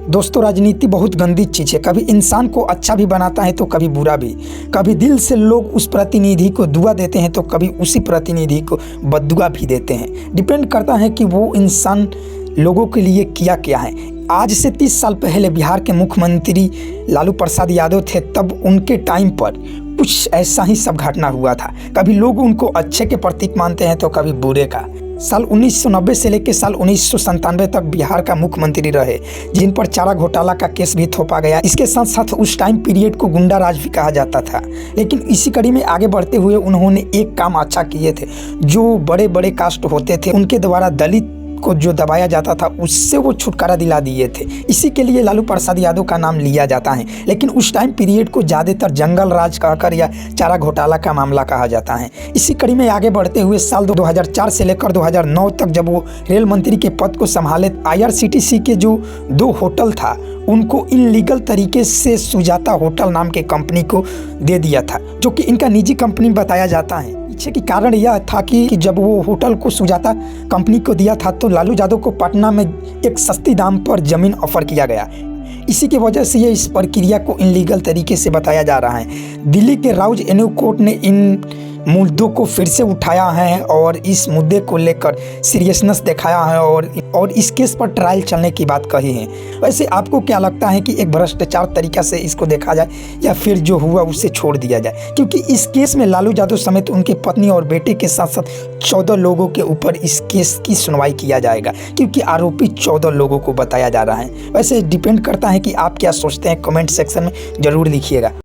दोस्तों, राजनीति बहुत गंदी चीज़ है। कभी इंसान को अच्छा भी बनाता है तो कभी बुरा भी। कभी दिल से लोग उस प्रतिनिधि को दुआ देते हैं तो कभी उसी प्रतिनिधि को बद्दुआ भी देते हैं। डिपेंड करता है कि वो इंसान लोगों के लिए किया क्या है। आज से 30 साल पहले बिहार के मुख्यमंत्री लालू प्रसाद यादव थे, तब उनके टाइम पर कुछ ऐसा ही सब घटना हुआ था। कभी लोग उनको अच्छे के प्रतीक मानते हैं तो कभी बुरे का। साल 1990 से लेकर साल 1997 तक बिहार का मुख्यमंत्री रहे, जिन पर चारा घोटाला का केस भी थोपा गया। इसके साथ साथ उस टाइम पीरियड को गुंडा राज भी कहा जाता था। लेकिन इसी कड़ी में आगे बढ़ते हुए उन्होंने एक काम अच्छा किए थे। जो बड़े बड़े कास्ट होते थे उनके द्वारा दलित को जो दबाया जाता था उससे वो छुटकारा दिला दिए थे। इसी के लिए लालू प्रसाद यादव का नाम लिया जाता है। लेकिन उस टाइम पीरियड को ज़्यादातर जंगल राज कहकर या चारा घोटाला का मामला कहा जाता है। इसी कड़ी में आगे बढ़ते हुए साल 2004 से लेकर 2009 तक जब वो रेल मंत्री के पद को संभाले, IRCTC के जो 2 होटल था उनको इनलीगल तरीके से सुजाता होटल नाम के कंपनी को दे दिया था, जो कि इनका निजी कंपनी बताया जाता है। पीछे की कारण यह था कि जब वो होटल को सुजाता कंपनी को दिया था तो लालू यादव को पटना में एक सस्ती दाम पर ज़मीन ऑफर किया गया। इसी की वजह से ये इस प्रक्रिया को इनलीगल तरीके से बताया जा रहा है। दिल्ली के राउज एवेन्यू कोर्ट ने इन मुद्दों को फिर से उठाया है और इस मुद्दे को लेकर सीरियसनेस दिखाया है और इस केस पर ट्रायल चलने की बात कही है। वैसे आपको क्या लगता है कि एक भ्रष्टाचार तरीका से इसको देखा जाए या फिर जो हुआ उसे छोड़ दिया जाए? क्योंकि इस केस में लालू यादव समेत उनके पत्नी और बेटे के साथ साथ 14 लोगों के ऊपर इस केस की सुनवाई किया जाएगा, क्योंकि आरोपी 14 लोगों को बताया जा रहा है। वैसे डिपेंड करता है कि आप क्या सोचते हैं, कमेंट सेक्शन में ज़रूर लिखिएगा।